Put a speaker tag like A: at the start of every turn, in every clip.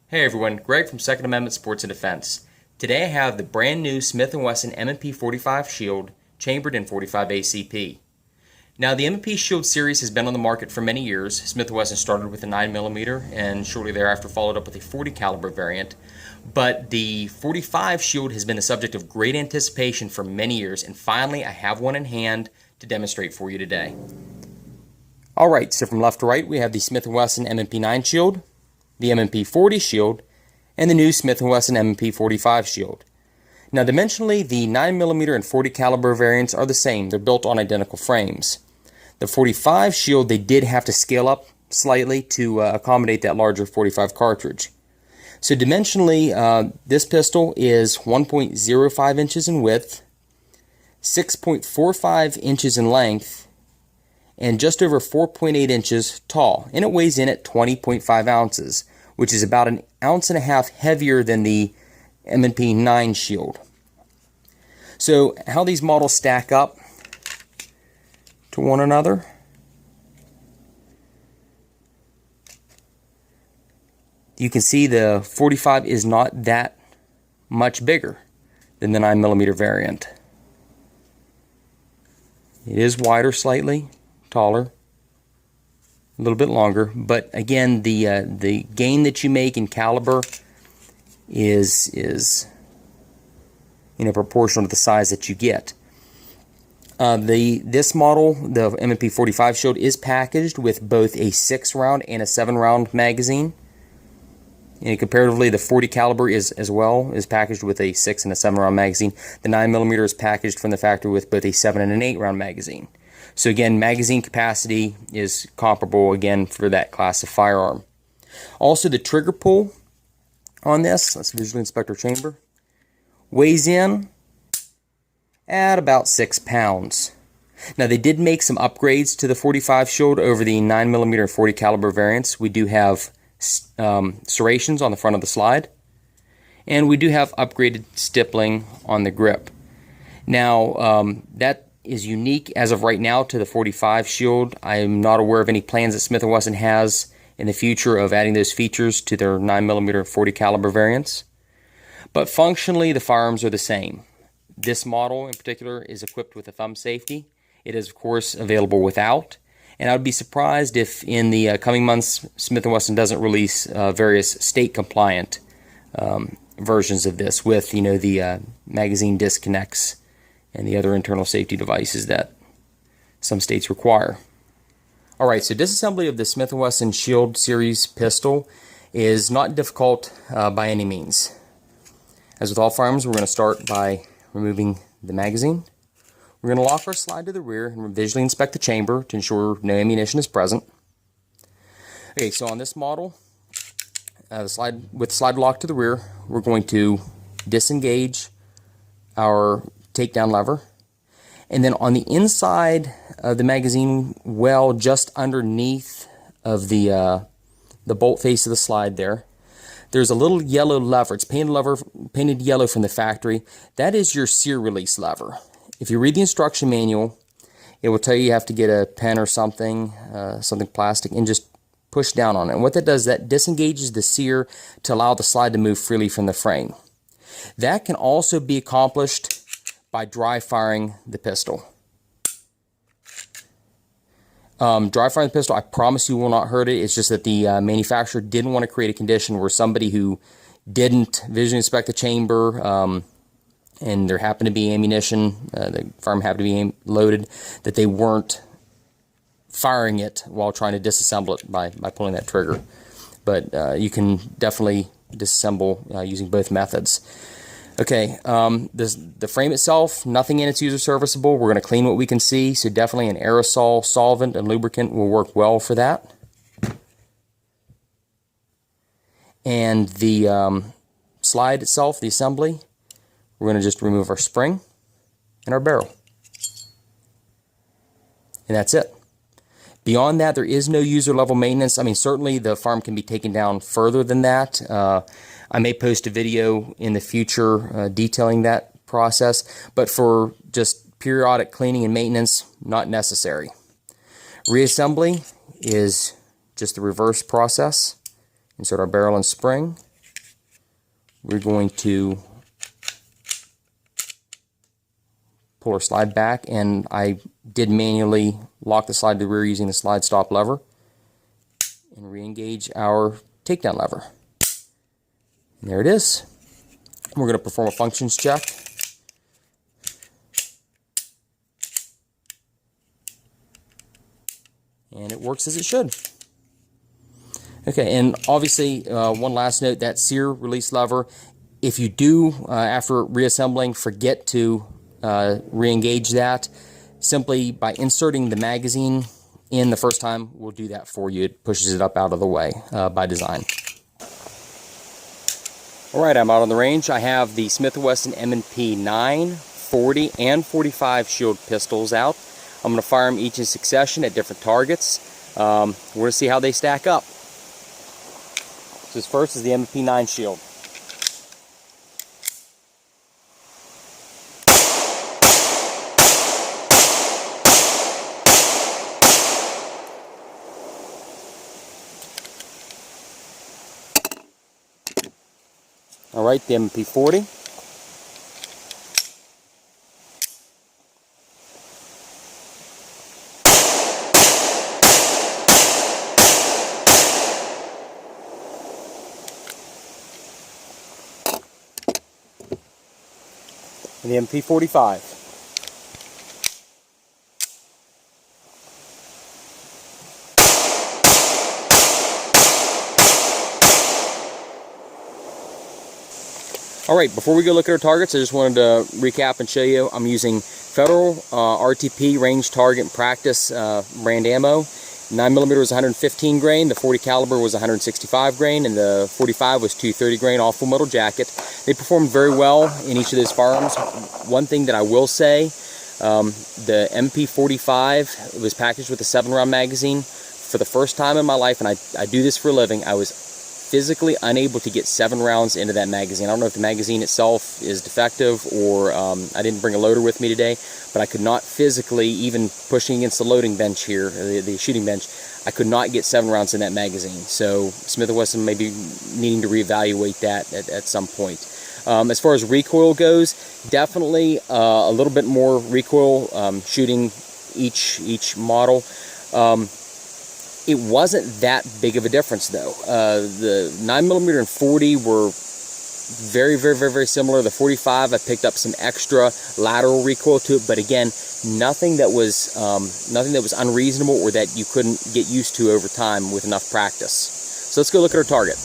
A: Hey everyone, Greg from Second Amendment Sports and Defense. Today I have the brand new Smith & Wesson M&P45 Shield chambered in 45 ACP. Now the M&P Shield series has been on the market for many years. Smith & Wesson started with a 9mm and shortly thereafter followed up with a 40 caliber variant. But the 45 Shield has been the subject of great anticipation for many years, and finally I have one in hand to demonstrate for you today. Alright, so from left to right we have the Smith & Wesson M&P9 Shield, the M&P40 Shield, and the new Smith & Wesson M&P45 Shield. Now dimensionally, the 9mm and 40 caliber variants are the same. They're built on identical frames. The 45 Shield, they did have to scale up slightly to accommodate that larger 45 cartridge. So dimensionally, this pistol is 1.05 inches in width, 6.45 inches in length, and just over 4.8 inches tall, and it weighs in at 20.5 ounces, which is about an ounce and a half heavier than the M&P9 Shield. So how these models stack up to one another? You can see the 45 is not that much bigger than the 9mm variant. It is wider slightly, taller, a little bit longer, but again, the gain that you make in caliber is proportional to the size that you get. This model, the M&P45 Shield, is packaged with both a 6-round and a 7-round magazine. And comparatively, the 40 caliber is packaged with a 6 and a 7-round magazine. The 9mm is packaged from the factory with both a 7 and an 8-round magazine. So again, magazine capacity is comparable again for that class of firearm. Also, the trigger pull on this, let's visually inspect our chamber, weighs in at about 6 pounds. Now they did make some upgrades to the 45 Shield over the 9mm and 40 caliber variants. We do have serrations on the front of the slide, and we do have upgraded stippling on the grip. Now that is unique as of right now to the 45 Shield. I am not aware of any plans that Smith & Wesson has in the future of adding those features to their 9mm and 40 caliber variants. But functionally, the firearms are the same. This model in particular is equipped with a thumb safety. It is, of course, available without. And I would be surprised if in the coming months Smith & Wesson doesn't release various state-compliant versions of this with, the magazine disconnects and the other internal safety devices that some states require. Alright, so disassembly of the Smith & Wesson Shield series pistol is not difficult by any means. As with all firearms, we're going to start by removing the magazine. We're going to lock our slide to the rear and visually inspect the chamber to ensure no ammunition is present. Okay, so on this model, with the slide locked to the rear, we're going to disengage our takedown lever, and then on the inside of the magazine well, just underneath of the bolt face of the slide there's a little yellow lever. It's painted yellow from the factory. That is your sear release lever. If you read the instruction manual, it will tell you have to get a pen or something plastic, and just push down on it. And what that does, that disengages the sear to allow the slide to move freely from the frame. That can also be accomplished by dry firing the pistol. Dry firing the pistol, I promise you will not hurt it. It's just that the manufacturer didn't want to create a condition where somebody who didn't visually inspect the chamber and there happened to be ammunition, the firearm happened to be loaded, that they weren't firing it while trying to disassemble it by pulling that trigger. But you can definitely disassemble using both methods. Okay, the frame itself, nothing in it's user serviceable. We're going to clean what we can see, so definitely an aerosol solvent and lubricant will work well for that. And the slide itself, the assembly, we're going to just remove our spring and our barrel. And that's it. Beyond that, there is no user level maintenance. I mean, certainly the firearm can be taken down further than that. I may post a video in the future detailing that process, but for just periodic cleaning and maintenance, not necessary. Reassembly is just the reverse process. Insert our barrel and spring, we're going to pull our slide back, and I did manually lock the slide to the rear using the slide stop lever, and re-engage our takedown lever. And there it is. We're going to perform a functions check. And it works as it should. Okay, and obviously, one last note, that sear release lever, if you do, after reassembling, forget to re-engage that, simply by inserting the magazine in the first time will do that for you. It pushes it up out of the way by design. Alright, I'm out on the range. I have the Smith & Wesson M&P 9, 40, and 45 Shield pistols out. I'm going to fire them each in succession at different targets. We're going to see how they stack up. So this first is the M&P 9 Shield. Alright, the M&P 40. And the M&P45. Alright, before we go look at our targets, I just wanted to recap and show you I'm using Federal RTP Range Target Practice brand ammo. 9mm was 115 grain, the 40 caliber was 165 grain, and the 45 was 230 grain, all full metal jacket. They performed very well in each of those firearms. One thing that I will say, the MP45 was packaged with a 7-round magazine. For the first time in my life, and I do this for a living, I was physically unable to get 7 rounds into that magazine. I don't know if the magazine itself is defective or I didn't bring a loader with me today, but I could not physically, even pushing against the loading bench here, the shooting bench, I could not get 7 rounds in that magazine. So Smith & Wesson may be needing to reevaluate that at some point. As far as recoil goes, definitely a little bit more recoil shooting each model. It wasn't that big of a difference though. The 9mm and 40 were very similar. The 45, I picked up some extra lateral recoil to it, but again, nothing that was unreasonable or that you couldn't get used to over time with enough practice. So let's go look at our target.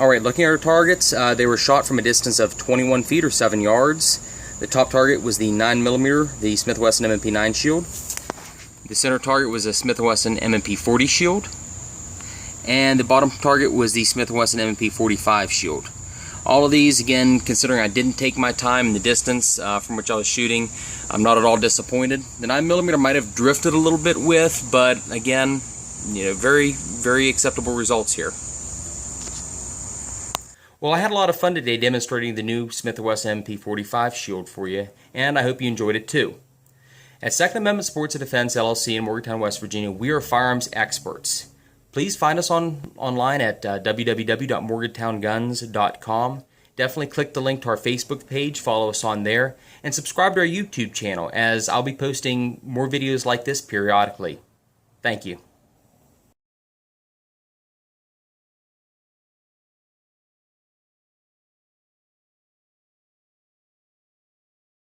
A: Alright, looking at our targets, they were shot from a distance of 21 feet or 7 yards. The top target was the 9mm, the Smith & Wesson M&P 9 Shield. The center target was a Smith & Wesson M&P 40 Shield, and the bottom target was the Smith & Wesson M&P 45 Shield. All of these, again, considering I didn't take my time in the distance from which I was shooting, I'm not at all disappointed. The 9mm might have drifted a little bit with, but again, you know, very acceptable results here. Well, I had a lot of fun today demonstrating the new Smith & Wesson M&P 45 Shield for you, and I hope you enjoyed it too. At Second Amendment Sports and Defense LLC in Morgantown, West Virginia, we are firearms experts. Please find us online at www.morgantownguns.com. Definitely click the link to our Facebook page, follow us on there, and subscribe to our YouTube channel, as I'll be posting more videos like this periodically. Thank you.